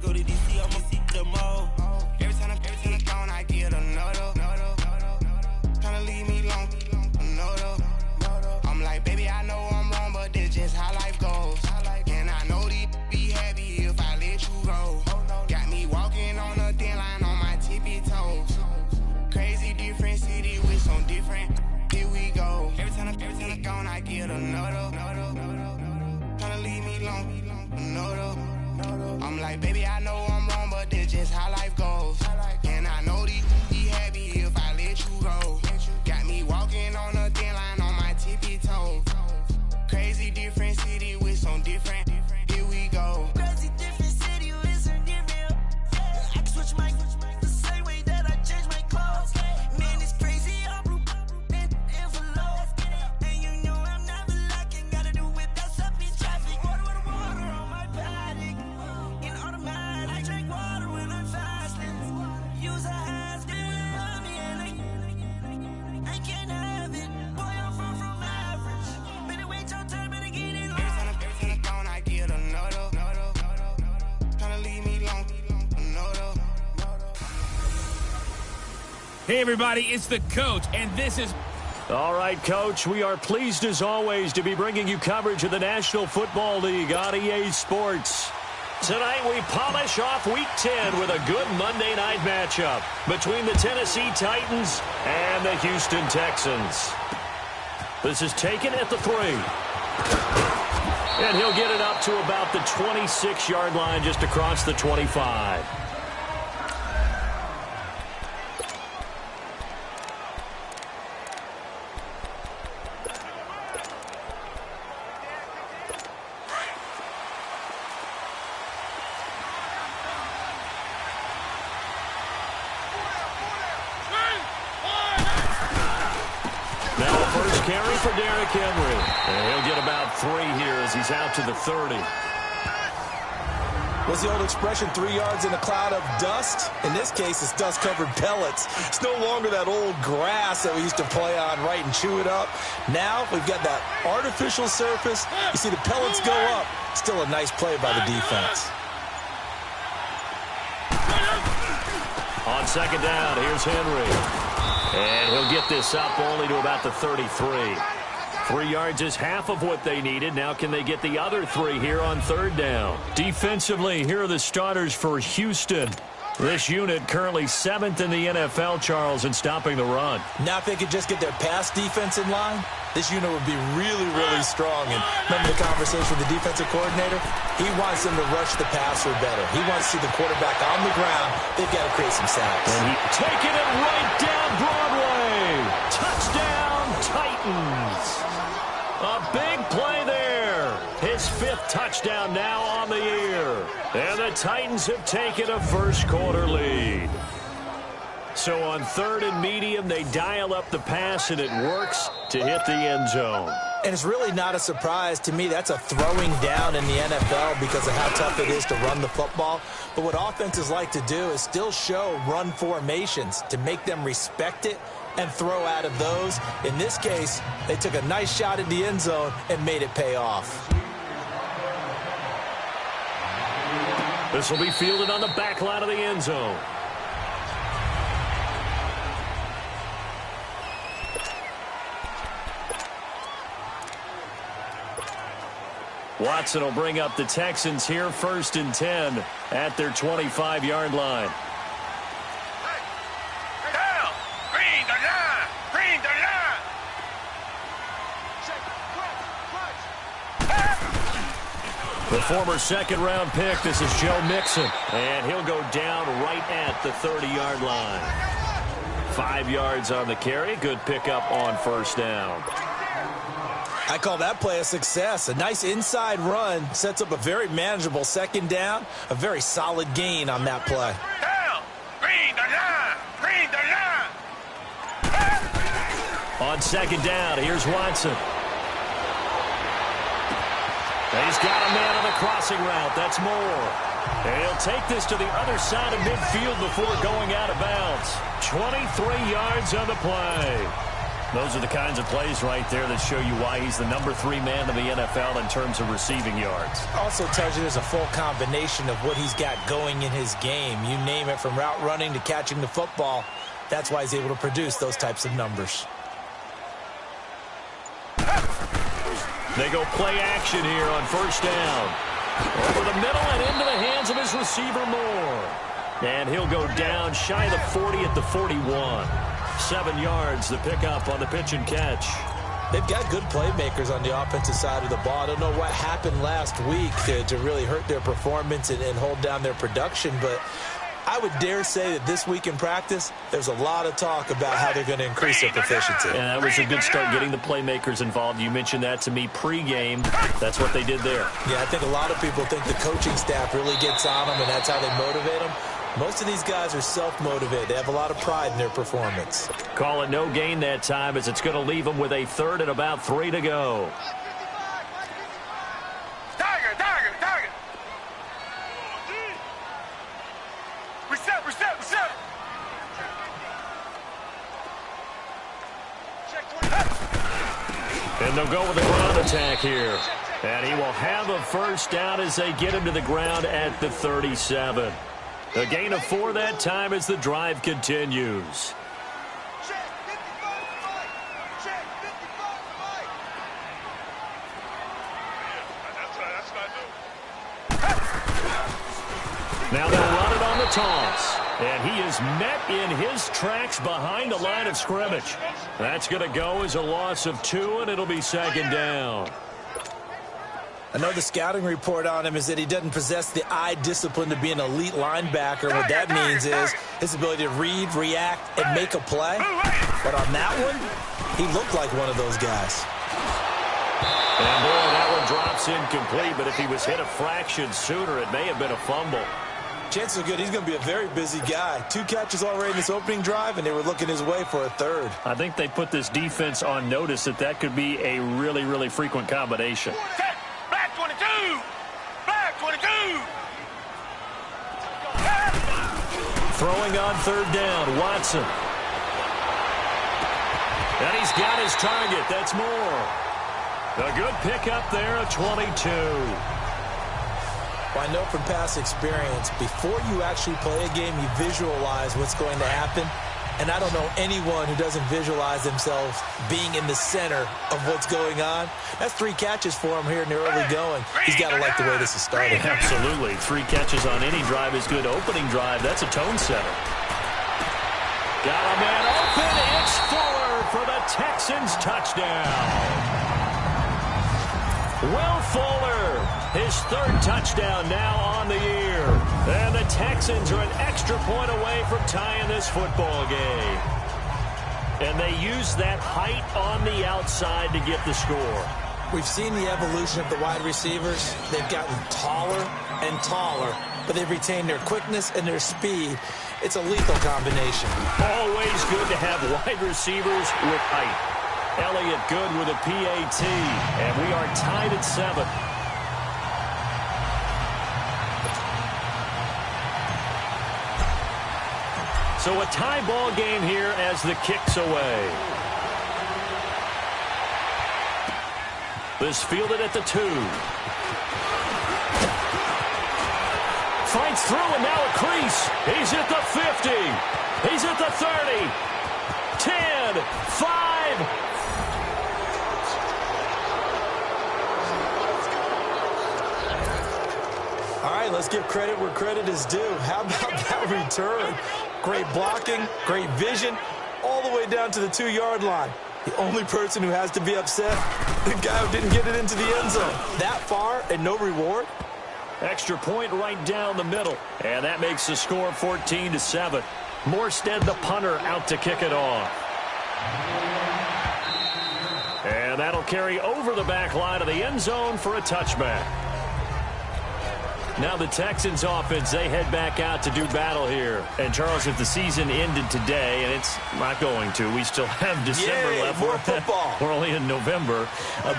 go to DC, I'ma see the mall. Every time I'm gone, I get another. Tryna leave me alone, another. I'm like, baby, I know I'm wrong, but this just how life goes. And I know these be happy if I let you go. Got me walking on a thin line on my tippy toes. Crazy different city with some different. Here we go. Every time I'm gone, I get another. Tryna leave me alone, another. I'm like, baby, I know I'm wrong, but this just how life goes. And I know these be happy if I let you go. Got me walking on a thin line on my tippy toes. Crazy different city with some different. Here we go. Crazy different city with some different. I can switch my the same way that I change my clothes. Man, it's crazy. I'm envelope. And you know I'm never lacking. Gotta do without stopping traffic. Water on my paddock. In automatic. I drink water when I'm fasting. Use a has on me and I can't have it. Boy, I'm from average. Better wait your turn, better get in line. Every time I'm gone, I get another. Tryna leave me alone, another. Hey, everybody, it's the coach, and this is... All right, Coach, we are pleased as always to be bringing you coverage of the National Football League on EA Sports. Tonight we polish off Week 10 with a good Monday night matchup between the Tennessee Titans and the Houston Texans. This is taken at the 3. And he'll get it up to about the 26-yard line just across the 25. Carry for Derrick Henry. And he'll get about 3 here as he's out to the 30. What's the old expression, 3 yards in a cloud of dust? In this case, it's dust-covered pellets. It's no longer that old grass that we used to play on, right, and chew it up. Now we've got that artificial surface. You see the pellets go up. Still a nice play by the defense. On second down, here's Henry. And he'll get this up only to about the 33. 3 yards is half of what they needed. Now can they get the other 3 here on third down? Defensively, here are the starters for Houston. This unit currently 7th in the NFL, Charles, in stopping the run. Now if they could just get their pass defense in line, this unit would be really, really strong. And remember the conversation with the defensive coordinator? He wants them to rush the passer better. He wants to see the quarterback on the ground. They've got to create some sacks. And he's taking it right down Broadway. Touchdown, Titans. A big play there. His 5th touchdown now on the year. And the Titans have taken a first-quarter lead. So on third and medium, they dial up the pass, and it works to hit the end zone. And it's really not a surprise to me. That's a throwing down in the NFL because of how tough it is to run the football. But what offenses like to do is still show run formations to make them respect it and throw out of those. In this case, they took a nice shot at the end zone and made it pay off. This will be fielded on the back line of the end zone. Watson will bring up the Texans here, 1st and 10 at their 25-yard line. Down! Green the line! Green the line! The former second-round pick, this is Joe Mixon. And he'll go down right at the 30-yard line. 5 yards on the carry. Good pickup on first down. I call that play a success. A nice inside run sets up a very manageable second down. A very solid gain on that play. Down! Green the line! Green the line! On second down, here's Watson. He's got a man on the crossing route. That's Moore. And he'll take this to the other side of midfield before going out of bounds. 23 yards on the play. Those are the kinds of plays right there that show you why he's the number 3 man in the NFL in terms of receiving yards. Also tells you there's a full combination of what he's got going in his game. You name it, from route running to catching the football. That's why he's able to produce those types of numbers. They go play action here on first down. Over the middle and into the hands of his receiver Moore. And he'll go down shy of the 40 at the 41. 7 yards the pickup on the pitch and catch. They've got good playmakers on the offensive side of the ball. I don't know what happened last week to really hurt their performance and hold down their production, but I would dare say that this week in practice, there's a lot of talk about how they're going to increase their proficiency. And that was a good start, getting the playmakers involved. You mentioned that to me pregame. That's what they did there. Yeah, I think a lot of people think the coaching staff really gets on them, and that's how they motivate them. Most of these guys are self-motivated. They have a lot of pride in their performance. Call it no gain that time, as it's going to leave them with a 3rd and about 3 to go. Tiger. Reset. And they'll go with the ground attack here. And he will have a first down as they get him to the ground at the 37. A gain of 4 that time as the drive continues. Now they'll run it on the toss. And he is met in his tracks behind the line of scrimmage. That's going to go as a loss of 2, and it'll be 2nd down. I know the scouting report on him is that he doesn't possess the eye discipline to be an elite linebacker. What that means is his ability to read, react, and make a play. But on that one, he looked like one of those guys. And boy, that one drops incomplete, but if he was hit a fraction sooner, it may have been a fumble. Chances are good he's going to be a very busy guy. 2 catches already in this opening drive, and they were looking his way for a 3rd. I think they put this defense on notice that could be a really, really frequent combination. Black 22. Throwing on 3rd down, Watson. And he's got his target. That's Moore. A good pickup there, a 22. Well, I know from past experience, before you actually play a game, you visualize what's going to happen. And I don't know anyone who doesn't visualize themselves being in the center of what's going on. That's 3 catches for him here in the early going. He's got to like the way this is starting. Absolutely. 3 catches on any drive is good. Opening drive, that's a tone setter. Got a man open. It's Fuller for the Texans touchdown. Will Fuller, his 3rd touchdown now on the year. And the Texans are an extra point away from tying this football game. And they use that height on the outside to get the score. We've seen the evolution of the wide receivers. They've gotten taller and taller, but they've retained their quickness and their speed. It's a lethal combination. Always good to have wide receivers with height. Elliott good with a PAT, and we are tied at 7. So a tie ball game here as the kick's away. This fielded at the 2. Fights through and now a crease. He's at the 50. He's at the 30. 10, 5. All right, let's give credit where credit is due. How about that return? Great blocking, great vision, all the way down to the 2-yard line. The only person who has to be upset, the guy who didn't get it into the end zone. That far and no reward? Extra point right down the middle. And that makes the score 14-7. Morstead, the punter, out to kick it off. And that'll carry over the back line of the end zone for a touchback. Now the Texans offense, they head back out to do battle here. And, Charles, if the season ended today, and it's not going to, we still have December left. More football. We're only in November.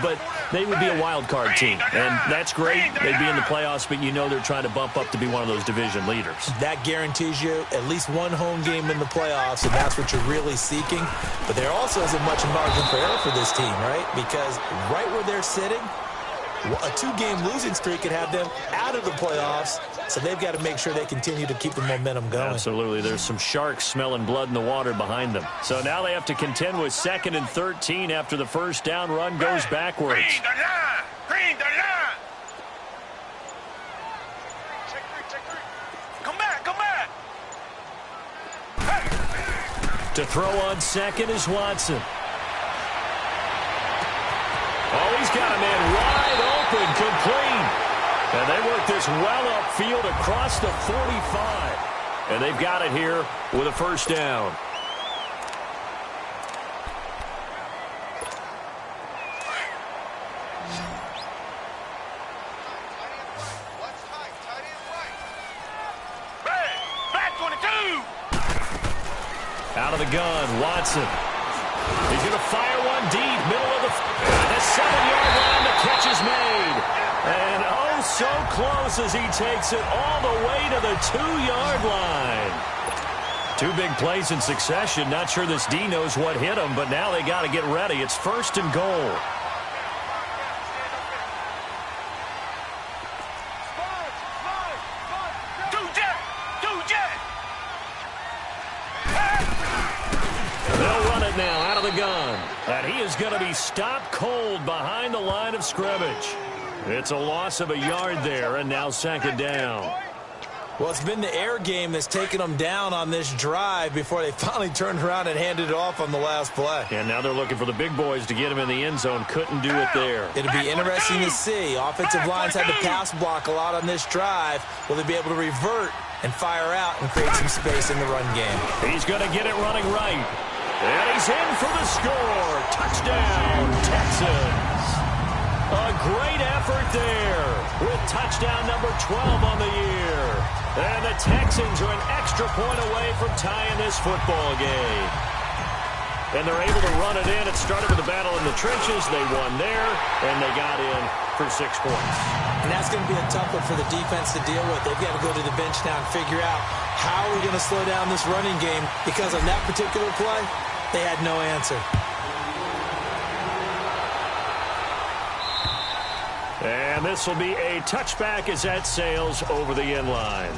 But they would be a wild card team. And that's great. They'd be in the playoffs, but you know they're trying to bump up to be one of those division leaders. That guarantees you at least one home game in the playoffs, and that's what you're really seeking. But there also isn't much margin for error for this team, right? Because right where they're sitting, a 2-game losing streak could have them out of the playoffs, so they've got to make sure they continue to keep the momentum going. Absolutely. There's some sharks smelling blood in the water behind them. So now they have to contend with 2nd and 13 after the first down run goes backwards. Green the line! Green the line! Come back, come back! Hey. To throw on 2nd is Watson. Oh, he's got a man wide open, complete. And they work this well upfield across the 45. And they've got it here with a first down. Black 22! Out of the gun, Watson. He's going to fire one deep, middle of the 7-yard line. The catch is made. And oh, so close as he takes it all the way to the 2-yard line. 2 big plays in succession. Not sure this D knows what hit him, but now they got to get ready. It's 1st and goal. They'll run it now out of the gun. And he is going to be stopped cold behind the line of scrimmage. It's a loss of a yard there, and now 2nd down. Well, it's been the air game that's taken them down on this drive before they finally turned around and handed it off on the last play. And now they're looking for the big boys to get him in the end zone. Couldn't do it there. It'll be interesting to see. Offensive lines had to pass block a lot on this drive. Will they be able to revert and fire out and create some space in the run game? He's going to get it running right. And he's in for the score. Touchdown, Texans. A great effort there with touchdown number 12 on the year. And the Texans are an extra point away from tying this football game. And they're able to run it in. It started with a battle in the trenches. They won there, and they got in for 6 points. And that's going to be a tough one for the defense to deal with. They've got to go to the bench now and figure out how we're going to slow down this running game, because on that particular play, they had no answer. And this will be a touchback as that sails over the end line.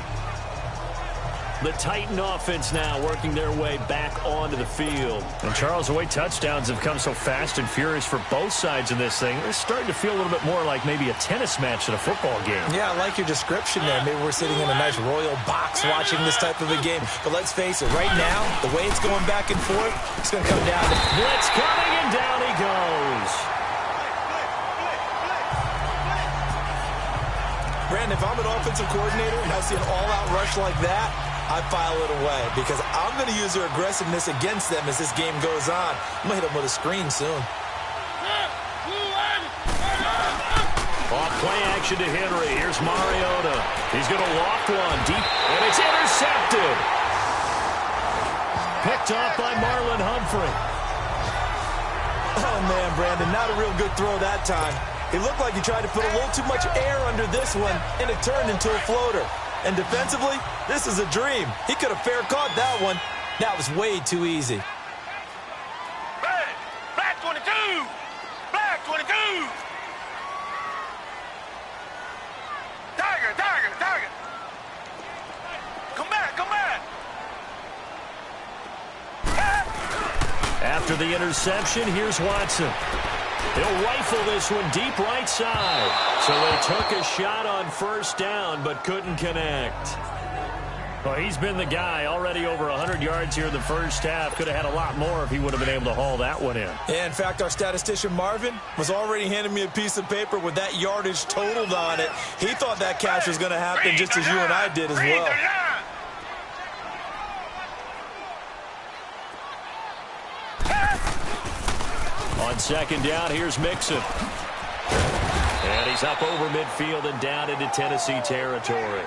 The Titan offense now working their way back onto the field. And, Charles, the way touchdowns have come so fast and furious for both sides in this thing, it's starting to feel a little bit more like maybe a tennis match than a football game. Yeah, I like your description there. Maybe we're sitting in a nice royal box watching this type of a game. But let's face it, right now, the way it's going back and forth, it's going to come down to blitz coming, and down he goes. Brandon, if I'm an offensive coordinator and I see an all-out rush like that, I file it away, because I'm going to use their aggressiveness against them as this game goes on. I'm going to hit them with a screen soon. Off play action to Henry. Here's Mariota. He's going to loft one deep, and it's intercepted. Picked off by Marlon Humphrey. Oh, man, Brandon, not a real good throw that time. It looked like he tried to put a little too much air under this one, and it turned into a floater. And defensively, this is a dream. He could have fair caught that one. That was way too easy. Black 22! Black 22! Tiger, Tiger, Tiger! Come back, come back! After the interception, here's Watson. He'll rifle this one deep right side. So they took a shot on first down, but couldn't connect. Well, he's been the guy. Already over 100 yards here in the first half. Could have had a lot more if he would have been able to haul that one in. Yeah, in fact, our statistician Marvin was already handing me a piece of paper with that yardage totaled on it. He thought that catch was going to happen just as you and I did as well. On second down, here's Mixon. And He's up over midfield and down into Tennessee territory.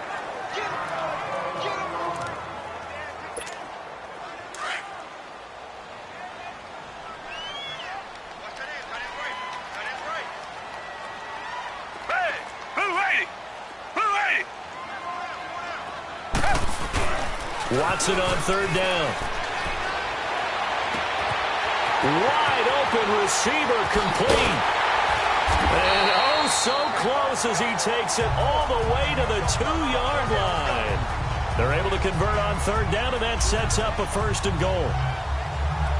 Watson on third down. Wide open receiver complete. And oh, so close as he takes it all the way to the 2-yard line. They're able to convert on third down, and that sets up a first and goal.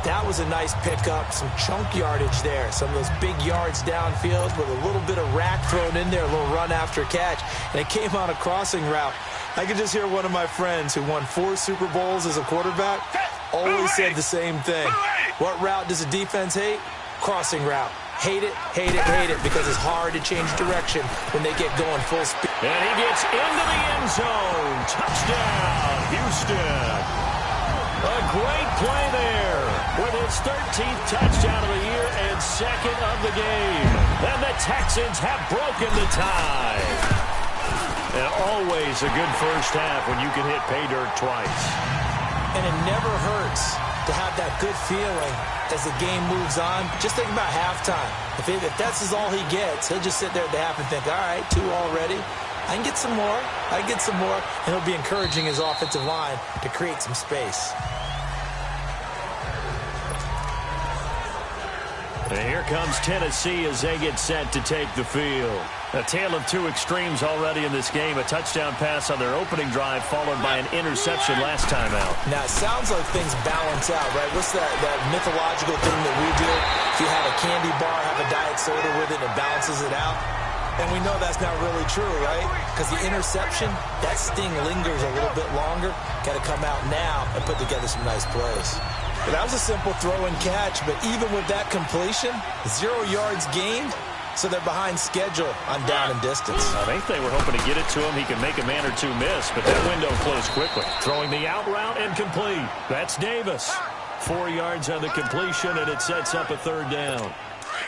That was a nice pickup, some chunk yardage there. Some of those big yards downfield with a little bit of rack thrown in there, a little run after catch. And it came on a crossing route. I could just hear one of my friends who won 4 Super Bowls as a quarterback always said the same thing. What route does a defense hate? Crossing route. Hate it, hate it, hate it, because it's hard to change direction when they get going full speed. And he gets into the end zone. Touchdown, Houston. A great play there with his 13th touchdown of the year and second of the game. And the Texans have broken the tie. And always a good first half when you can hit pay dirt twice. And it never hurts to have that good feeling as the game moves on. Just think about halftime. If that's all he gets, he'll just sit there at the half and think, all right, 2 already. I can get some more. I can get some more. And he'll be encouraging his offensive line to create some space. And here comes Tennessee as they get set to take the field. A tale of 2 extremes already in this game. A touchdown pass on their opening drive followed by an interception last time out. Now, it sounds like things balance out, right? What's that mythological thing that we do? If you have a candy bar, have a diet soda with it, and it balances it out. And we know that's not really true, right? Because the interception, that sting lingers a little bit longer. Got to come out now and put together some nice plays. But that was a simple throw and catch, but even with that completion, 0 yards gained, so they're behind schedule on down and distance. I think they were hoping to get it to him. He can make a man or 2 miss, but that window closed quickly. Throwing the out route and complete. That's Davis. 4 yards on the completion, and it sets up a third down.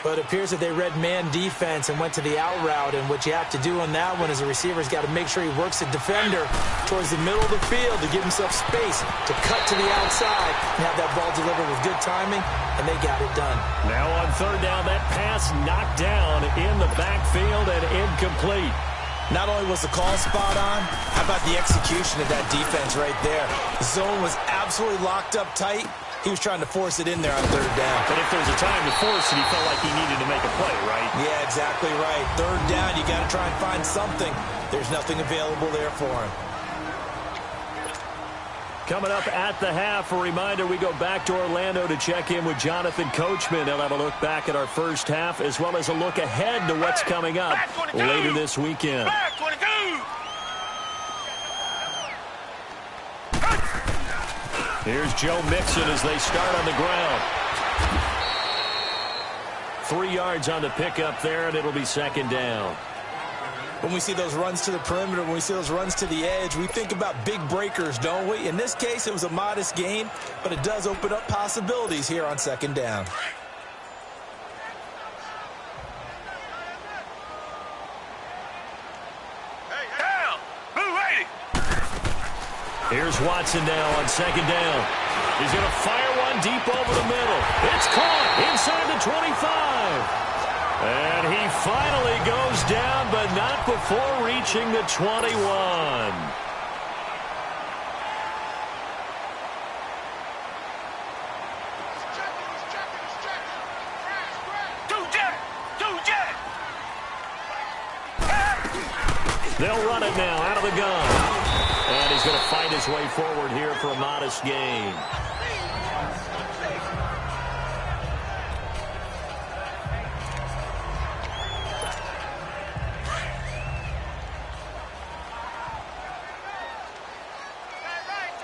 But it appears that they read man defense and went to the out route, and what you have to do on that one is the receiver's got to make sure he works the defender towards the middle of the field to give himself space to cut to the outside and have that ball delivered with good timing, and they got it done. Now on third down, that pass knocked down in the backfield and incomplete. Not only was the call spot on, how about the execution of that defense right there? The zone was absolutely locked up tight. He was trying to force it in there on third down. But if there's a time to force it, he felt like he needed to make a play, right? Yeah, exactly right. Third down, you got to try and find something. There's nothing available there for him. Coming up at the half, a reminder, we go back to Orlando to check in with Jonathan Coachman. He'll have a look back at our first half as well as a look ahead to what's coming up later this weekend. Here's Joe Mixon as they start on the ground. 3 yards on the pickup there, and it'll be second down. When we see those runs to the perimeter, when we see those runs to the edge, we think about big breakers, don't we? In this case, it was a modest gain, but it does open up possibilities here on second down. Here's Watson now on second down. He's going to fire one deep over the middle. It's caught inside the 25. And he finally goes down, but not before reaching the 21. They'll run it now out of the gun. And he's going to fight his way forward here for a modest gain.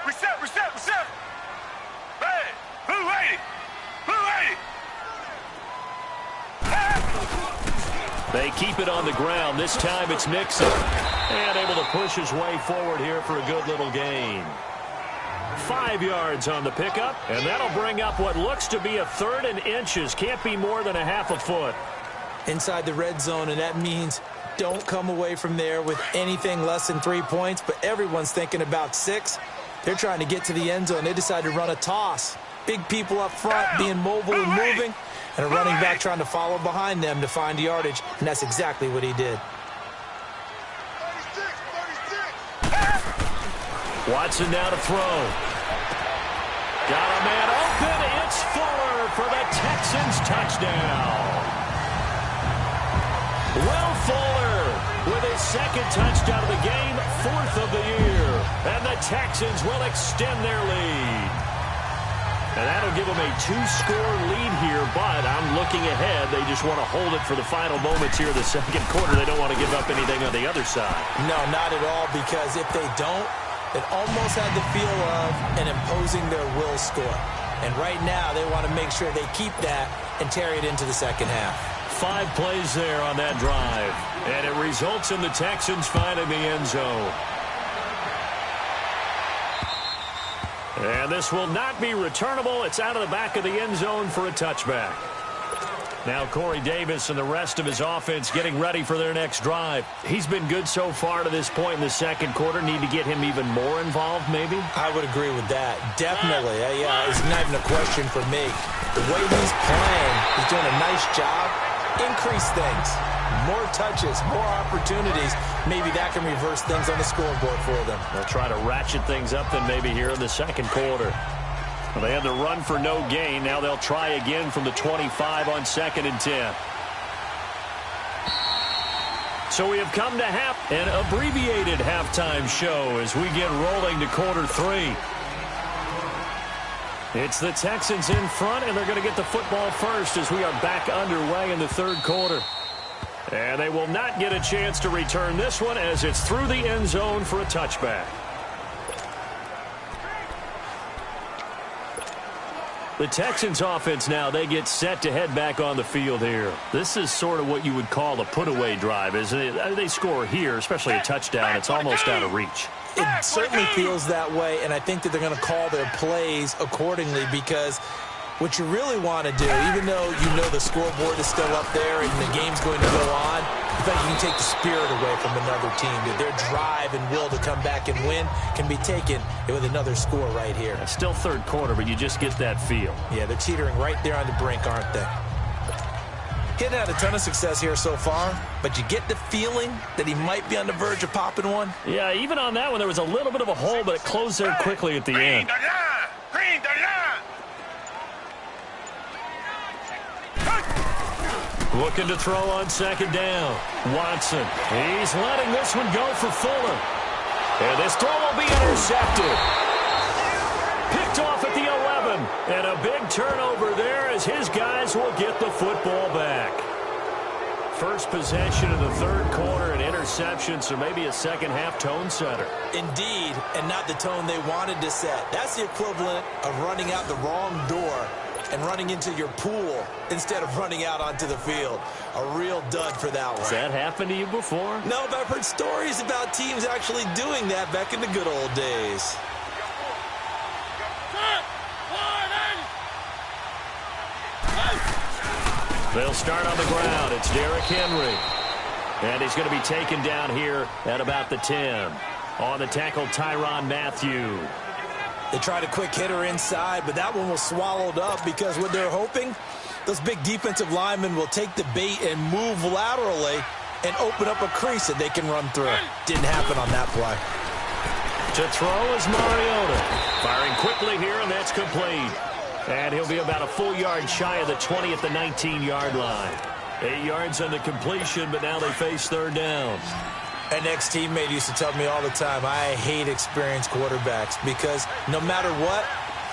Reset. Hey, who ready? They keep it on the ground. This time it's Mixon. And able to push his way forward here for a good little gain. 5 yards on the pickup. And that'll bring up what looks to be a third and inches. Can't be more than a half a foot. Inside the red zone, and that means don't come away from there with anything less than 3 points, but everyone's thinking about 6. They're trying to get to the end zone. They decide to run a toss. Big people up front being mobile and moving, and a running back trying to follow behind them to find yardage, and that's exactly what he did. Watson now to throw. Got a man open. It's Fuller for the Texans touchdown. Will Fuller with his second touchdown of the game, 4th of the year. And the Texans will extend their lead. And that'll give them a 2-score lead here, but I'm looking ahead. They just want to hold it for the final moments here of the second quarter. They don't want to give up anything on the other side. No, not at all, because if they don't, it almost had the feel of an imposing their will score. And right now, they want to make sure they keep that and carry it into the second half. 5 plays there on that drive. And it results in the Texans finding the end zone. And this will not be returnable. It's out of the back of the end zone for a touchback. Now Corey Davis and the rest of his offense getting ready for their next drive. He's been good so far to this point in the second quarter. Need to get him even more involved, maybe? I would agree with that. Definitely. It's not even a question for me. The way he's playing, he's doing a nice job. Increase things. More touches, more opportunities. Maybe that can reverse things on the scoreboard for them. They'll try to ratchet things up then maybe here in the second quarter. Well, they had the run for no gain. Now they'll try again from the 25 on 2nd and 10. So we have come to an abbreviated halftime show as we get rolling to quarter 3. It's the Texans in front, and they're going to get the football first as we are back underway in the third quarter. And they will not get a chance to return this one as it's through the end zone for a touchback. The Texans offense now, they get set to head back on the field here. This is sort of what you would call a put-away drive, isn't it? They score here, especially a touchdown. It's almost out of reach. It certainly feels that way, and I think that they're going to call their plays accordingly because what you really want to do, even though you know the scoreboard is still up there and the game's going to go on, I think you can take the spirit away from another team. That their drive and will to come back and win can be taken with another score right here. It's still third quarter, but you just get that feel. Yeah, they're teetering right there on the brink, aren't they? Hitting out a ton of success here so far, but you get the feeling that he might be on the verge of popping one. Yeah, even on that one, there was a little bit of a hole, but it closed there quickly at the end. Looking to throw on 2nd down. Watson. He's letting this one go for Fuller. And this throw will be intercepted. Picked off at the 11. And a big turnover there as his guys will get the football back. First possession of the third quarter, an interception, so maybe a second-half tone setter. Indeed, and not the tone they wanted to set. That's the equivalent of running out the wrong door and running into your pool instead of running out onto the field. A real dud for that one. Has that happened to you before? No, but I've heard stories about teams actually doing that back in the good old days. They'll start on the ground. It's Derrick Henry. And he's going to be taken down here at about the 10. On the tackle, Tyrann Mathieu. They tried a quick hitter inside, but that one was swallowed up because what they're hoping, those big defensive linemen will take the bait and move laterally and open up a crease that they can run through. Didn't happen on that play. To throw is Mariota. Firing quickly here, and that's complete. And he'll be about a full yard shy of the 20 at the 19-yard line. 8 yards on the completion, but now they face third down. An ex-teammate used to tell me all the time, I hate experienced quarterbacks because no matter what,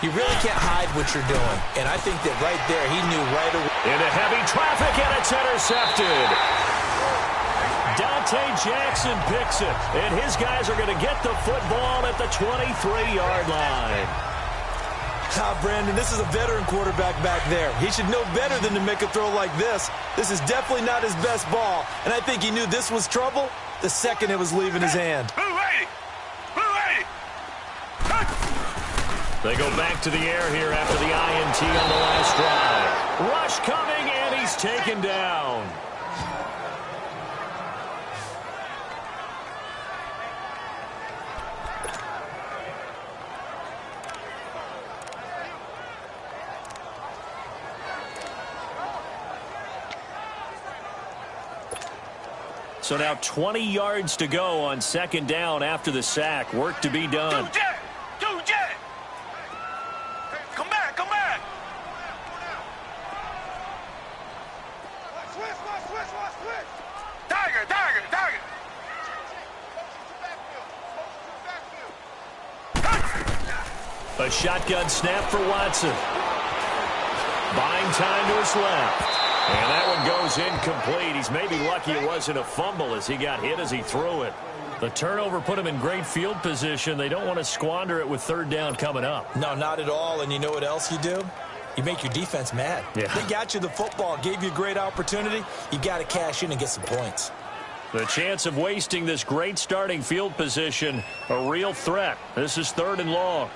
you really can't hide what you're doing. And I think that right there, he knew right away. Into heavy traffic, and it's intercepted. Dante Jackson picks it, and his guys are going to get the football at the 23-yard line. Brandon, this is a veteran quarterback back there. He should know better than to make a throw like this. This is definitely not his best ball, and I think he knew this was trouble the second it was leaving his hand. They go back to the air here after the INT on the last drive. Rush coming, and he's taken down. So now 20 yards to go on second down after the sack. Work to be done. Do jet. Come back. Switch. Tiger. A shotgun snap for Watson. Buying time to his left. And that one goes incomplete. He's maybe lucky it wasn't a fumble as he got hit as he threw it. The turnover put him in great field position. They don't want to squander it with third down coming up. No, not at all. And you know what else you do? You make your defense mad. Yeah. They got you the football, gave you a great opportunity. You got to cash in and get some points. The chance of wasting this great starting field position, a real threat. This is 3rd and long.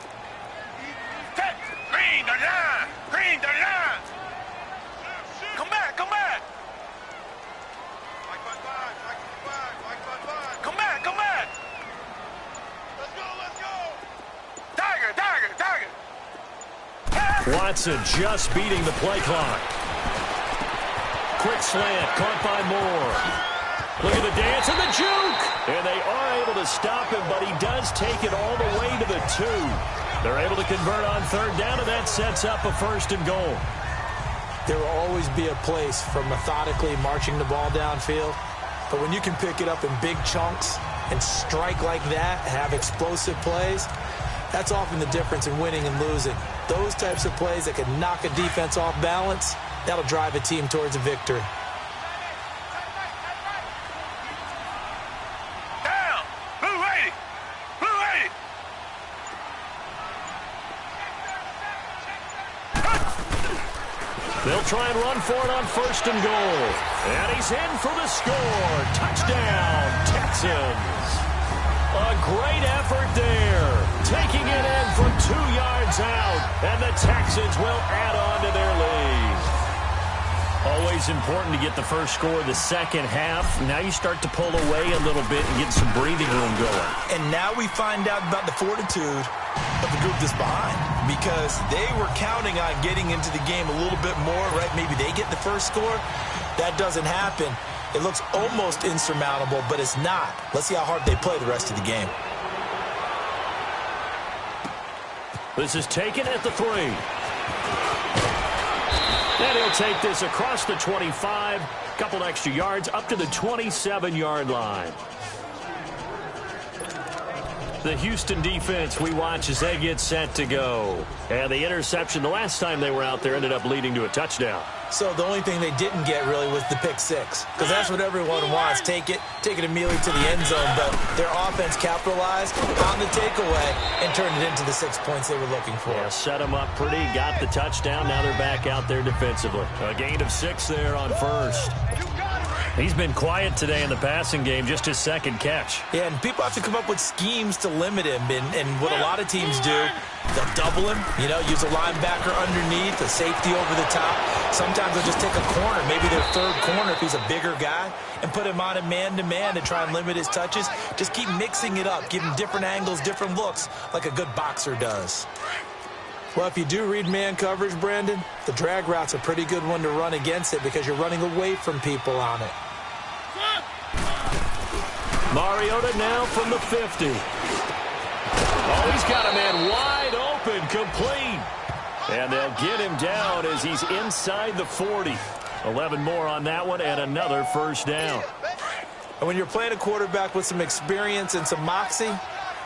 Green, the line. Come back. Come back. Let's go. Tiger. Watson just beating the play clock. Quick slant, caught by Moore. Look at the dance and the juke. And they are able to stop him, but he does take it all the way to the 2. They're able to convert on third down, and that sets up a 1st and goal. There will always be a place for methodically marching the ball downfield. But when you can pick it up in big chunks and strike like that, have explosive plays, that's often the difference in winning and losing. Those types of plays that can knock a defense off balance, that'll drive a team towards a victory. Down. Blue 80. They'll try and run for it on 1st and goal. And he's in for the score. Touchdown, Texans. A great effort there. Taking it in from 2 yards out. And the Texans will add on to their lead. Always important to get the first score of the second half. Now you start to pull away a little bit and get some breathing room going. And now we find out about the fortitude of the group that's behind, because they were counting on getting into the game a little bit more, right? Maybe they get the first score. That doesn't happen. It looks almost insurmountable, but it's not. Let's see how hard they play the rest of the game. This is taken at the 3. And he'll take this across the 25, couple extra yards up to the 27-yard line. The Houston defense we watch as they get set to go. And the interception the last time they were out there ended up leading to a touchdown. So the only thing they didn't get really was the pick 6, because that's what everyone wants. Take it immediately to the end zone, but their offense capitalized on the takeaway and turned it into the 6 points they were looking for. Yeah, set them up pretty, got the touchdown. Now they're back out there defensively. A gain of 6 there on 1st. He's been quiet today in the passing game, just his 2nd catch. Yeah, and people have to come up with schemes to limit him, and what a lot of teams do, they'll double him, use a linebacker underneath, a safety over the top. Sometimes they'll just take a corner, maybe their 3rd corner if he's a bigger guy, and put him on a man-to-man to try and limit his touches. Just keep mixing it up, give him different angles, different looks, like a good boxer does. Well, if you do read man coverage, Brandon, the drag route's a pretty good one to run against it because you're running away from people on it. Mariota now from the 50. Oh, he's got a man wide open, complete. And they'll get him down as he's inside the 40. 11 more on that one and another 1st down. And when you're playing a quarterback with some experience and some moxie,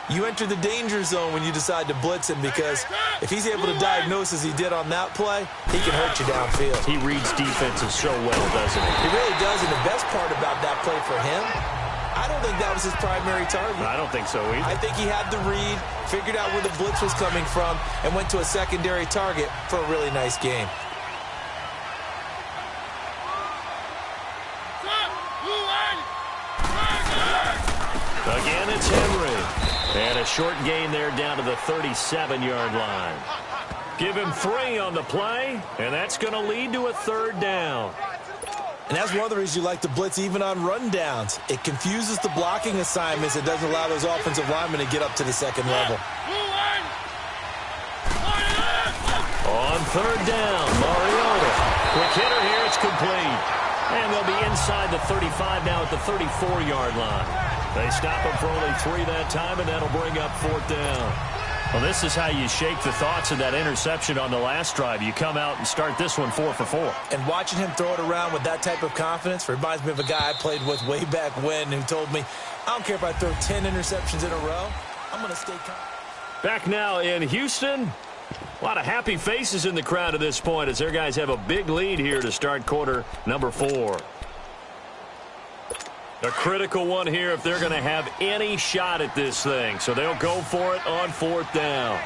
you enter the danger zone when you decide to blitz him, because if he's able to diagnose as he did on that play, he can hurt you downfield. He reads defenses so well, doesn't he? He really does, and the best part about that play for him, I don't think that was his primary target. I don't think so either. I think he had the read, figured out where the blitz was coming from, and went to a secondary target for a really nice game. Again, it's Henry. And a short gain there down to the 37-yard line. Give him 3 on the play, and that's going to lead to a 3rd down. And that's one of the reasons you like to blitz even on rundowns. It confuses the blocking assignments. It doesn't allow those offensive linemen to get up to the 2nd level. On 3rd down, Mariota. Quick hitter here, it's complete. And they'll be inside the 35 now at the 34-yard line. They stop him for only 3 that time, and that'll bring up 4th down. Well, this is how you shake the thoughts of that interception on the last drive. You come out and start this one 4 for 4. And watching him throw it around with that type of confidence reminds me of a guy I played with way back when who told me, I don't care if I throw 10 interceptions in a row, I'm going to stay confident. Back now in Houston. A lot of happy faces in the crowd at this point as their guys have a big lead here to start quarter number 4. A critical one here if they're going to have any shot at this thing. So they'll go for it on 4th down.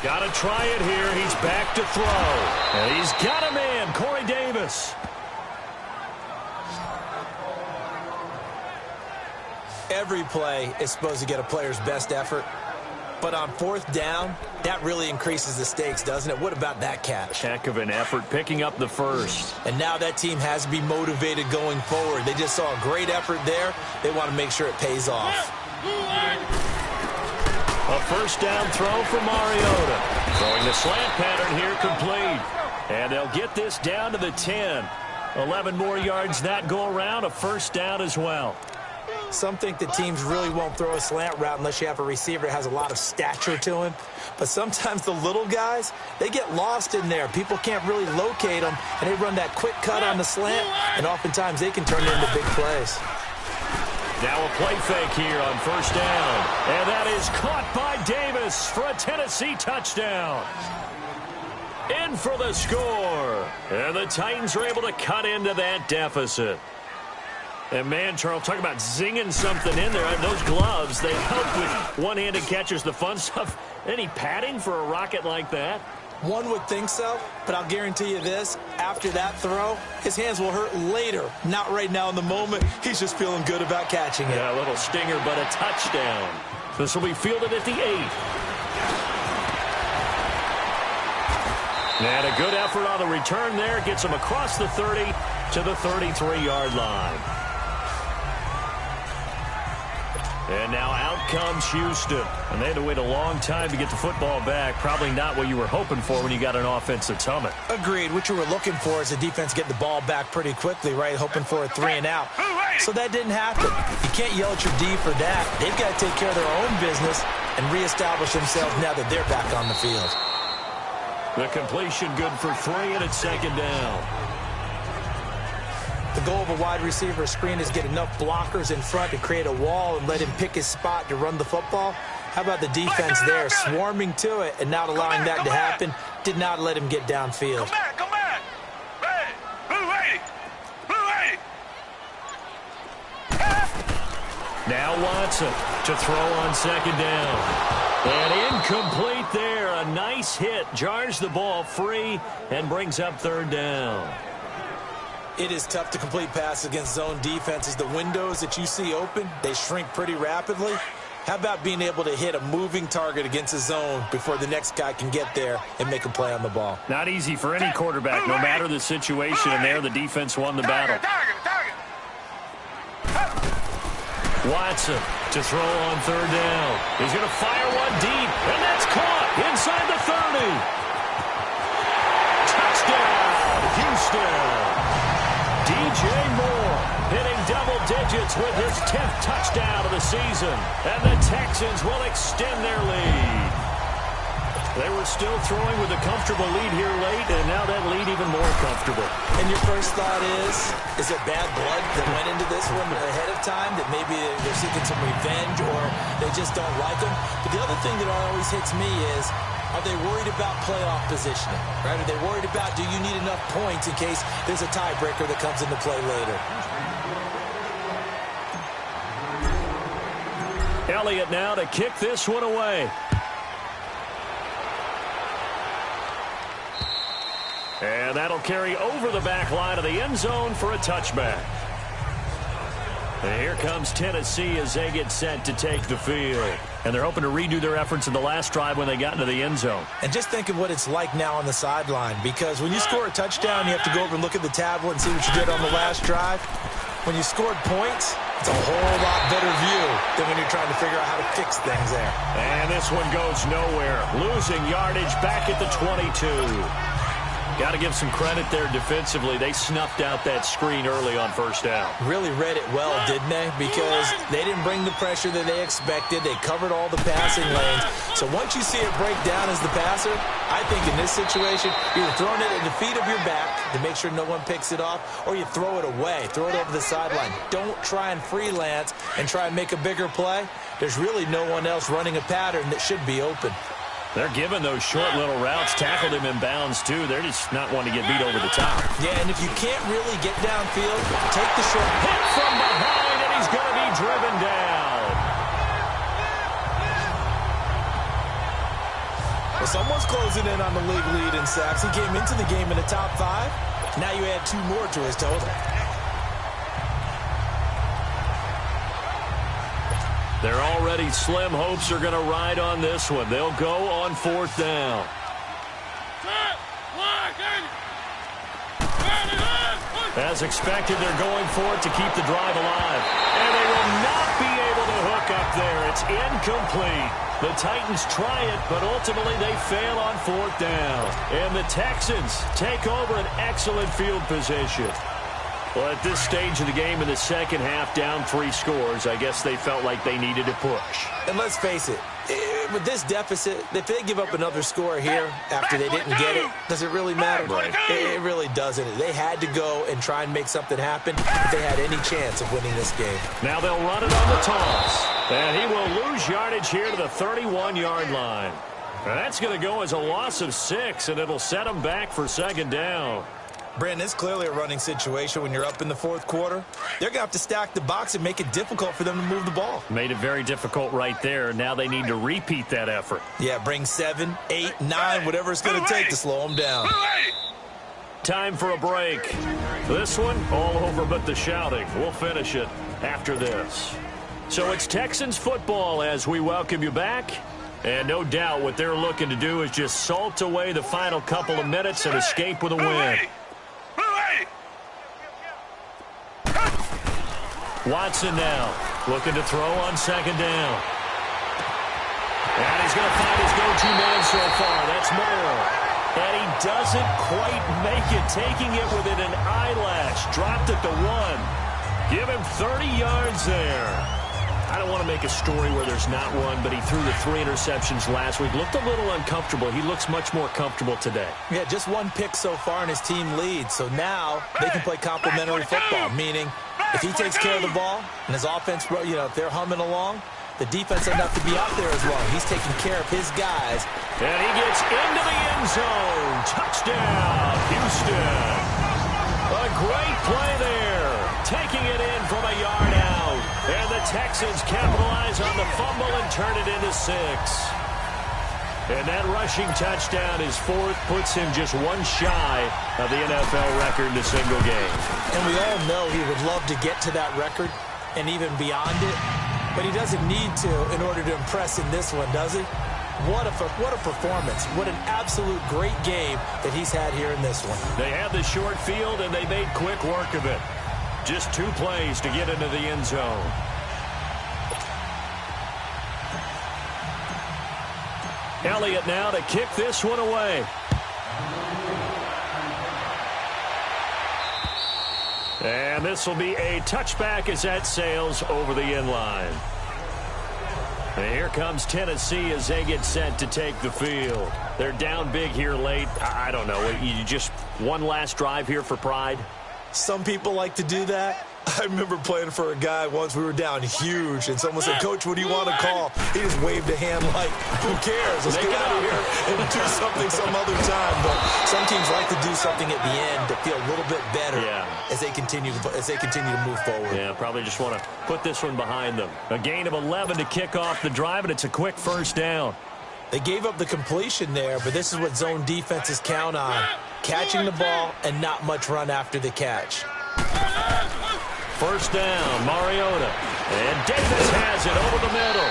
Got to try it here. He's back to throw. And he's got a man, Corey Davis. Every play is supposed to get a player's best effort. But on 4th down, that really increases the stakes, doesn't it? What about that catch? Heck of an effort picking up the first. And now that team has to be motivated going forward. They just saw a great effort there. They want to make sure it pays off. A 1st down throw for Mariota. Throwing the slant pattern here complete. And they'll get this down to the 10. 11 more yards that go around. A 1st down as well. Some think that teams really won't throw a slant route unless you have a receiver that has a lot of stature to him. But sometimes the little guys, they get lost in there. People can't really locate them, and they run that quick cut on the slant, and oftentimes they can turn it into big plays. Now a play fake here on 1st down. And that is caught by Davis for a Tennessee touchdown. In for the score. And the Titans are able to cut into that deficit. And, man, Charles, talk about zinging something in there. Those gloves, they help with one-handed catches, the fun stuff. Any padding for a rocket like that? One would think so, but I'll guarantee you this. After that throw, his hands will hurt later. Not right now in the moment. He's just feeling good about catching it. Yeah, a little stinger, but a touchdown. This will be fielded at the 8. And a good effort on the return there. Gets him across the 30 to the 33-yard line. And now out comes Houston. And they had to wait a long time to get the football back. Probably not what you were hoping for when you got an offense that's humming. Agreed. What you were looking for is the defense getting the ball back pretty quickly, right? Hoping for a 3 and out. So that didn't happen. You can't yell at your D for that. They've got to take care of their own business and reestablish themselves now that they're back on the field. The completion good for 3, and it's 2nd down. The goal of a wide receiver screen is get enough blockers in front to create a wall and let him pick his spot to run the football. How about the defense there, swarming to it and not allowing that to happen? Did not let him get downfield. Come back. Hey, Blue 80. Now Watson to throw on 2nd down. And incomplete there. A nice hit. Jars the ball free and brings up 3rd down. It is tough to complete passes against zone defenses. The windows that you see open, they shrink pretty rapidly. How about being able to hit a moving target against a zone before the next guy can get there and make a play on the ball? Not easy for any quarterback, no matter the situation. And there, the defense won the battle. Target. Watson to throw on 3rd down. He's going to fire one deep, and that's caught inside the 30. Touchdown, Houston. DJ Moore hitting double digits with his 10th touchdown of the season. And the Texans will extend their lead. They were still throwing with a comfortable lead here late, and now that lead even more comfortable. And your first thought is it bad blood that went into this one ahead of time, that maybe they're seeking some revenge or they just don't like them? But the other thing that always hits me is, are they worried about playoff positioning? Right? Are they worried about, do you need enough points in case there's a tiebreaker that comes into play later? Elliott now to kick this one away. And that'll carry over the back line of the end zone for a touchback. And here comes Tennessee as they get set to take the field. And they're hoping to redo their efforts in the last drive when they got into the end zone. And just think of what it's like now on the sideline, because when you score a touchdown, you have to go over and look at the tablet and see what you did on the last drive. When you scored points, it's a whole lot better view than when you're trying to figure out how to fix things there. And this one goes nowhere. Losing yardage back at the 22. Got to give some credit there defensively. They snuffed out that screen early on first down. Really read it well, didn't they? Because they didn't bring the pressure that they expected. They covered all the passing lanes. So once you see it break down as the passer, I think in this situation, you're throwing it at the feet of your back to make sure no one picks it off, or you throw it away, throw it over the sideline. Don't try and freelance and try and make a bigger play. There's really no one else running a pattern that should be open. They're giving those short little routes, tackled him in bounds, too. They're just not wanting to get beat over the top. Yeah, and if you can't really get downfield, take the short. Hit from behind, and he's going to be driven down. Well, someone's closing in on the league lead in sacks. He came into the game in the top 5. Now you add 2 more to his total. They're already slim hopes are going to ride on this one. They'll go on 4th down. As expected, they're going for it to keep the drive alive. And they will not be able to hook up there. It's incomplete. The Titans try it, but ultimately they fail on 4th down. And the Texans take over an excellent field position. Well, at this stage of the game in the second half, down 3 scores, I guess they felt like they needed to push. And let's face it, with this deficit, if they give up another score here after they didn't get it, does it really matter? Right. It really doesn't. They had to go and try and make something happen if they had any chance of winning this game. Now they'll run it on the toss. And he will lose yardage here to the 31-yard line. And that's going to go as a loss of 6, and it'll set them back for 2nd down. Brandon, it's clearly a running situation when you're up in the 4th quarter. They're going to have to stack the box and make it difficult for them to move the ball. Made it very difficult right there. Now they need to repeat that effort. Yeah, bring 7, 8, 9, whatever it's going to take to slow them down. Time for a break. This one, all over but the shouting. We'll finish it after this. So it's Texans football as we welcome you back. And no doubt what they're looking to do is just salt away the final couple of minutes and escape with a win. Watson now looking to throw on 2nd down. And he's going to find his go-to man so far. That's Moore. And he doesn't quite make it, taking it within an eyelash. Dropped it to 1. Give him 30 yards there. I don't want to make a story where there's not one, but he threw the 3 interceptions last week. Looked a little uncomfortable. He looks much more comfortable today. Yeah, just 1 pick so far and his team leads. So now they can play complementary football, meaning if he takes care of the ball and his offense, you know, if they're humming along, the defense doesn't have to be out there as long. He's taking care of his guys. And he gets into the end zone. Touchdown, Houston. A great play there. Taking it in from a yard out. And the Texans capitalize on the fumble and turn it into 6. And that rushing touchdown is 4th, puts him just 1 shy of the NFL record in a single game. And we all know he would love to get to that record and even beyond it, but he doesn't need to in order to impress in this one, does he? What a performance. What an absolute great game that he's had here in this one. They had the short field, and they made quick work of it. Just 2 plays to get into the end zone. Elliott now to kick this one away. And this will be a touchback as that sails over the end line. And here comes Tennessee as they get set to take the field. They're down big here late. I don't know. You just one last drive here for pride? Some people like to do that. I remember playing for a guy once. We were down huge, and someone said, "Coach, what do you want to call?" He just waved a hand like, "Who cares? Let's get out of here and do something some other time." But some teams like to do something at the end to feel a little bit better as they continue to move forward. Yeah, probably just want to put this one behind them. A gain of 11 to kick off the drive, and it's a quick 1st down. They gave up the completion there, but this is what zone defenses count on: catching the ball and not much run after the catch. 1st down, Mariota. And Davis has it over the middle.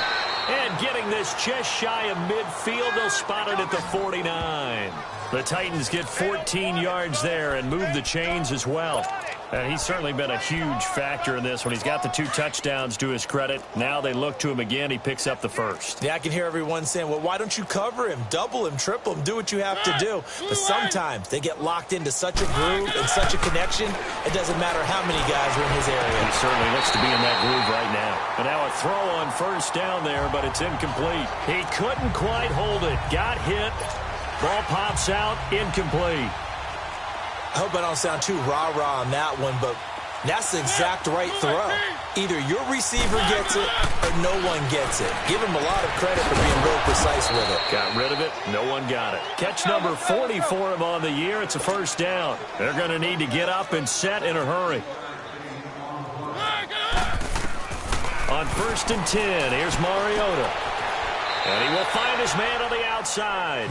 And getting this just shy of midfield, they'll spot it at the 49. The Titans get 14 yards there and move the chains as well. And he's certainly been a huge factor in this when he's got the 2 touchdowns to his credit. Now they look to him again. He picks up the first. Yeah, I can hear everyone saying, well, why don't you cover him, double him, triple him, do what you have to do. But sometimes they get locked into such a groove and such a connection, it doesn't matter how many guys are in his area. He certainly looks to be in that groove right now. And now a throw on first down there, but it's incomplete. He couldn't quite hold it. Got hit. Ball pops out, incomplete. I hope I don't sound too rah-rah on that one, but that's the exact right throw. Either your receiver gets it or no one gets it. Give him a lot of credit for being real precise with it. Got rid of it. No one got it. Catch number 40 for him on the year. It's a first down. They're going to need to get up and set in a hurry. On 1st and 10, here's Mariota. And he will find his man on the outside.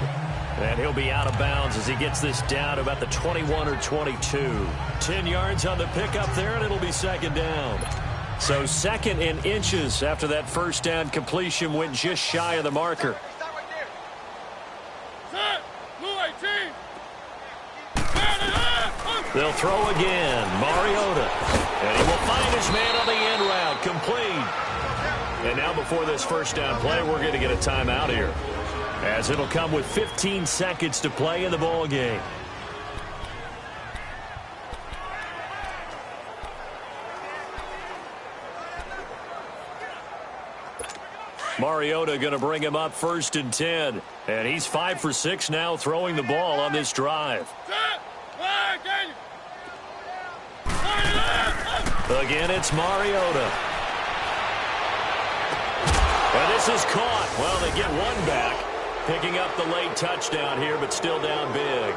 And he'll be out of bounds as he gets this down to about the 21 or 22. 10 yards on the pickup there, and it'll be second down. So second in inches after that first down completion went just shy of the marker. They'll throw again. Mariota. And he will find his man on the end route. Complete. And now before this first down play, we're going to get a timeout here, as it'll come with 15 seconds to play in the ball game. Mariota going to bring him up 1st and 10. And he's 5 for 6 now throwing the ball on this drive. Again, it's Mariota. And this is caught. Well, they get one back. Picking up the late touchdown here, but still down big.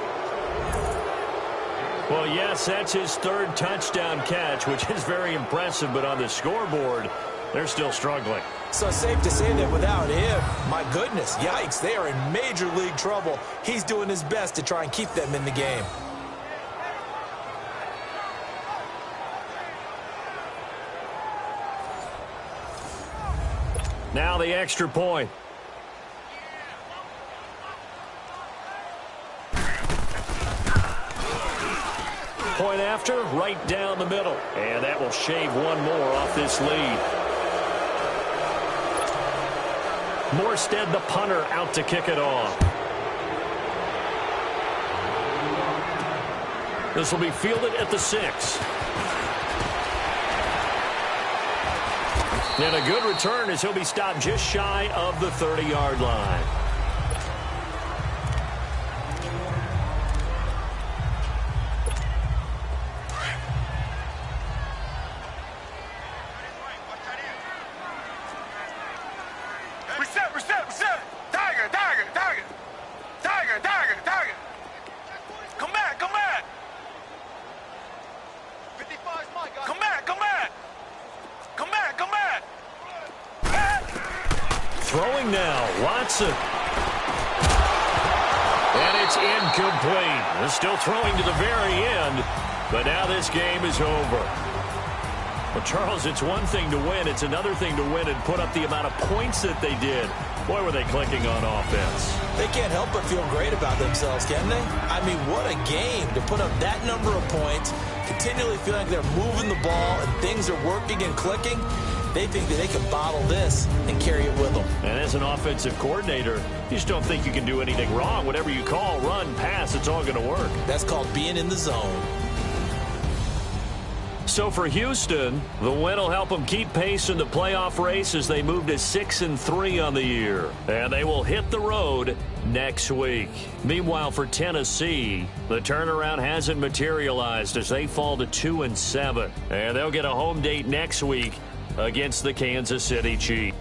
Well, yes, that's his 3rd touchdown catch, which is very impressive, but on the scoreboard, they're still struggling. So safe to say that without him, my goodness, yikes, they are in major league trouble. He's doing his best to try and keep them in the game. Now the extra point. Point after, right down the middle. And that will shave one more off this lead. Morstead, the punter, out to kick it off. This will be fielded at the 6. And a good return as he'll be stopped just shy of the 30-yard line. Reset. Tiger. Come back. Come back. Throwing now, Watson. And it's incomplete. They're still throwing to the very end, but now this game is over. Well, Charles, it's one thing to win. It's another thing to win and put up the amount of points that they did. Boy, were they clicking on offense. They can't help but feel great about themselves, can they? I mean, what a game to put up that number of points, continually feeling like they're moving the ball and things are working and clicking. They think that they can bottle this and carry it with them. And as an offensive coordinator, you just don't think you can do anything wrong. Whatever you call, run, pass, it's all going to work. That's called being in the zone. So for Houston, the win will help them keep pace in the playoff race as they move to 6-3 on the year. And they will hit the road next week. Meanwhile, for Tennessee, the turnaround hasn't materialized as they fall to 2-7. And they'll get a home date next week against the Kansas City Chiefs.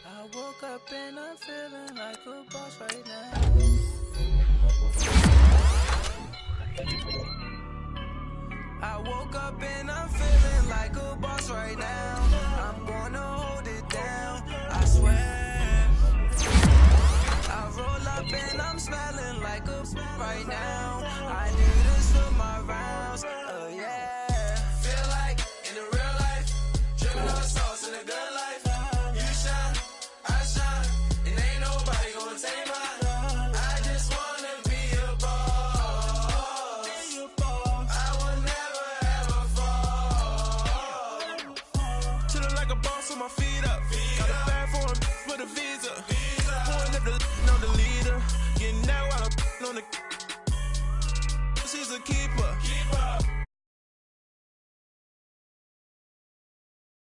I woke up and I'm feeling like a boss right now. I woke up and I'm feeling like a boss right now. I'm gonna hold it down, I swear. I roll up and I'm smelling like a right now. I do this for my rounds, oh yeah. Feel like in the real life, a boss with my feet up. Got a bag for him with a visa. Pulling up the on the leader. Getting out while I'm on the. She's a keeper.